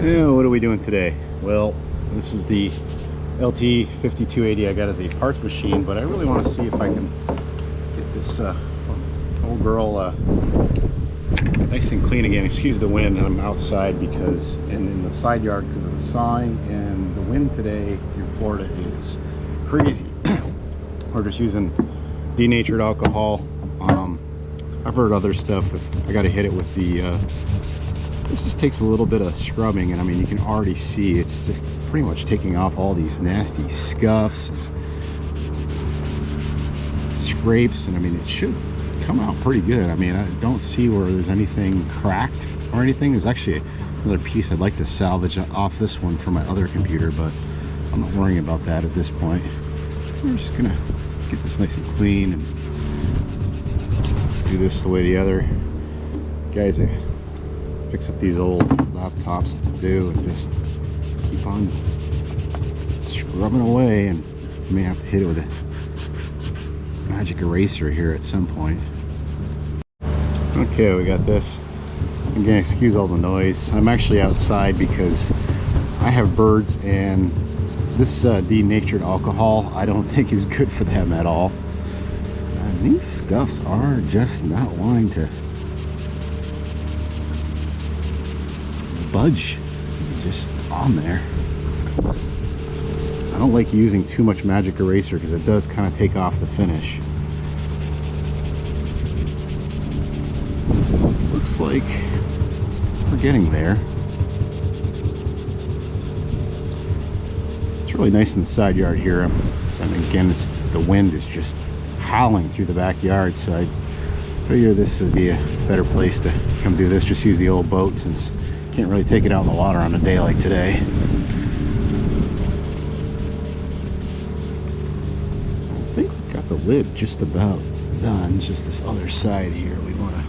Yeah, what are we doing today? Well, this is the LTE 5280 I got as a parts machine, but I really want to see if I can get this old girl nice and clean again. Excuse the wind, I'm outside because in the side yard because of the sign, and the wind today in Florida is crazy. We're just using denatured alcohol. I've heard other stuff. I got to hit it with the this just takes a little bit of scrubbing, and I mean you can already see it's just pretty much taking off all these nasty scuffs and scrapes, and I mean it should come out pretty good. I mean I don't see where there's anything cracked or anything. There's actually another piece I'd like to salvage off this one for my other computer, but I'm not worrying about that at this point. We're just gonna get this nice and clean and do this the way the other guys fix up these old laptops do, and just keep on scrubbing away. And I may have to hit it with a magic eraser here at some point. Okay, we got this. Again, excuse all the noise. I'm actually outside because I have birds, and this denatured alcohol I don't think is good for them at all. And these scuffs are just not wanting to budge, just on there. I don't like using too much magic eraser because it does kind of take off the finish. Looks like we're getting there. It's really nice in the side yard here, and again the wind is just howling through the backyard, so I figure this would be a better place to come do this. Just use the old boat since can't really take it out in the water on a day like today. I think we got the lid just about done. It's just this other side here we want to.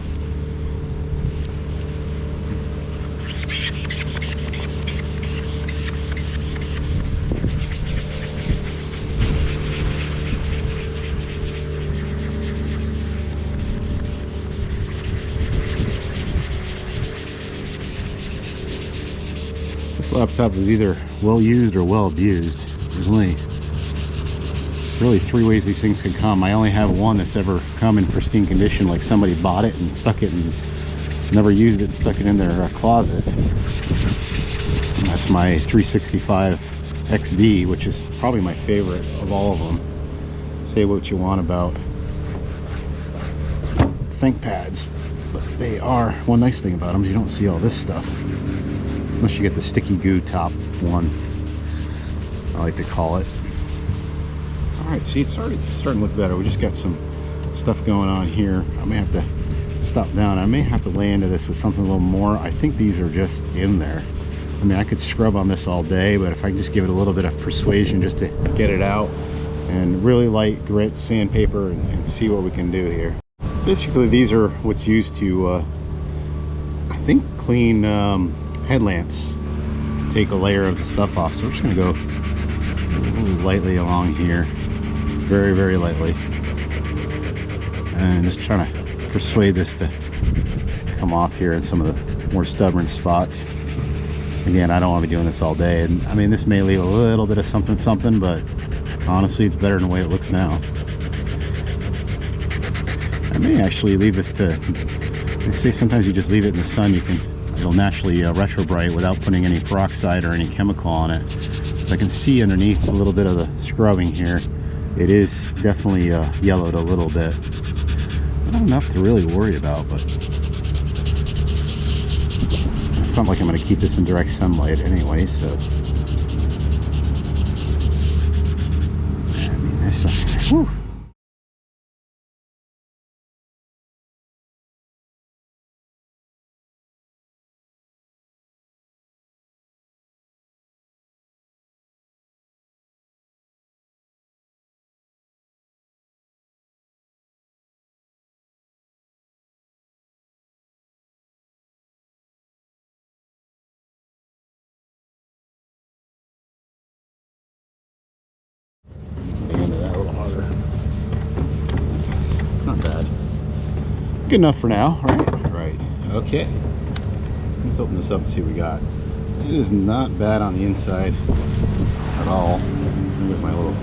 This laptop is either well used or well abused. There's only really three ways these things can come. I only have one that's ever come in pristine condition, like somebody bought it and stuck it and never used it and stuck it in their closet. And that's my 365 XD, which is probably my favorite of all of them. Say what you want about ThinkPads, but they are, one nice thing about them is you don't see all this stuff. Unless you get the sticky goo top one, I like to call it. Alright, see, it's already starting to look better. We just got some stuff going on here. I may have to stop down. I may have to lay into this with something a little more. I think these are just in there. I mean, I could scrub on this all day, but if I can just give it a little bit of persuasion just to get it out, and really light grit sandpaper, and see what we can do here. Basically, these are what's used to, I think, clean headlamps, to take a layer of the stuff off. So we're just going to go lightly along here, very, very lightly, and just trying to persuade this to come off here in some of the more stubborn spots. Again, I don't want to be doing this all day, and I mean this may leave a little bit of something, but honestly it's better than the way it looks now. I may actually leave this to, they say sometimes you just leave it in the sun, it'll naturally retrobrite without putting any peroxide or any chemical on it. So I can see underneath a little bit of the scrubbing here. It is definitely yellowed a little bit. Not enough to really worry about, but it's not like I'm going to keep this in direct sunlight anyway, so. I mean, this, whew. Not bad. Good enough for now, right? Right. Okay. Let's open this up and see what we got. It is not bad on the inside at all. Here's my little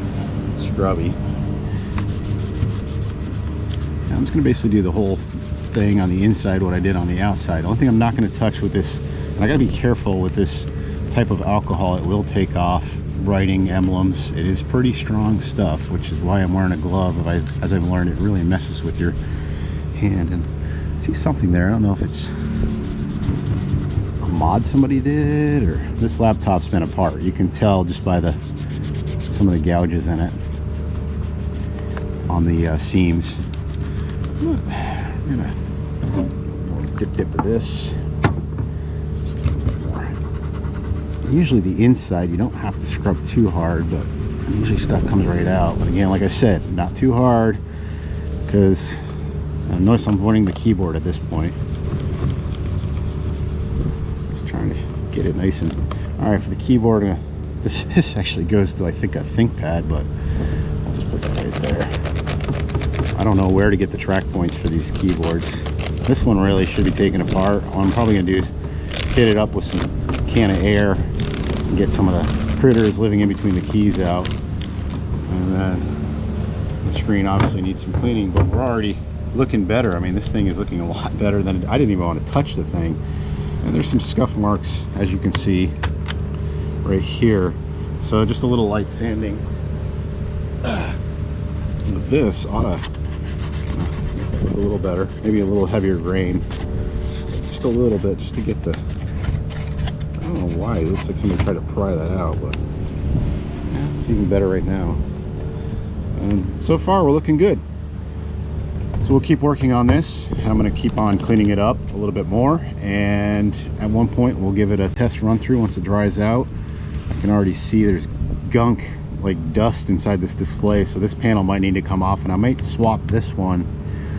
scrubby. I'm just going to basically do the whole thing on the inside what I did on the outside. The only thing I'm not going to touch with this, and I got to be careful with this type of alcohol, it will take off writing emblems. It is pretty strong stuff, which is why I'm wearing a glove. As I've learned, it really messes with your hand. And I see something there. I don't know if it's a mod somebody did, or this laptop's been apart. You can tell just by some of the gouges in it on the seams. I'm gonna dip of this. Usually the inside you don't have to scrub too hard, but usually stuff comes right out. But again, like I said, not too hard, because I notice I'm avoiding the keyboard at this point. Just trying to get it nice and all right for the keyboard. This actually goes to, I think, a ThinkPad, but I'll just put that right there. I don't know where to get the track points for these keyboards. This one really should be taken apart. All I'm probably gonna do is hit it up with some can of air and get some of the critters living in between the keys out. And then the screen obviously needs some cleaning, but we're already looking better. I mean, this thing is looking a lot better than I didn't even want to touch the thing. And there's some scuff marks, as you can see right here. So just a little light sanding with this ought to look a little better, maybe a little heavier grain, just a little bit, just to get the, I don't know why it looks like somebody tried to pry that out, but yeah, it's even better right now. And so far we're looking good. So we'll keep working on this. I'm going to keep on cleaning it up a little bit more, and at one point we'll give it a test run through once it dries out. I can already see there's gunk, like dust, inside this display, so this panel might need to come off, and I might swap this one,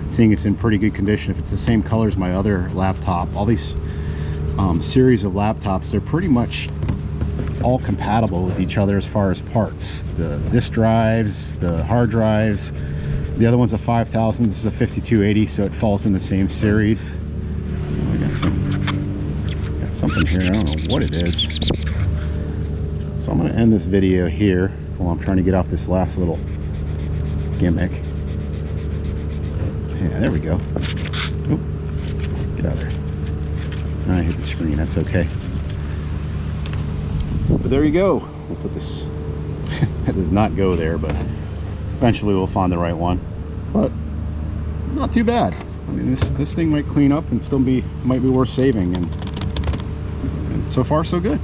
seeing it's in pretty good condition. If it's the same color as my other laptop, all these series of laptops, they're pretty much all compatible with each other as far as parts. The disk drives, the hard drives, the other one's a 5000, this is a 5280, so it falls in the same series. I got something here, I don't know what it is. So I'm going to end this video here while I'm trying to get off this last little gimmick. Yeah, there we go. Oop, get out of there. I hit the screen, that's okay. But there you go. We'll put this, it does not go there, but eventually we'll find the right one. But not too bad. I mean, this thing might clean up and still might be worth saving, and so far so good.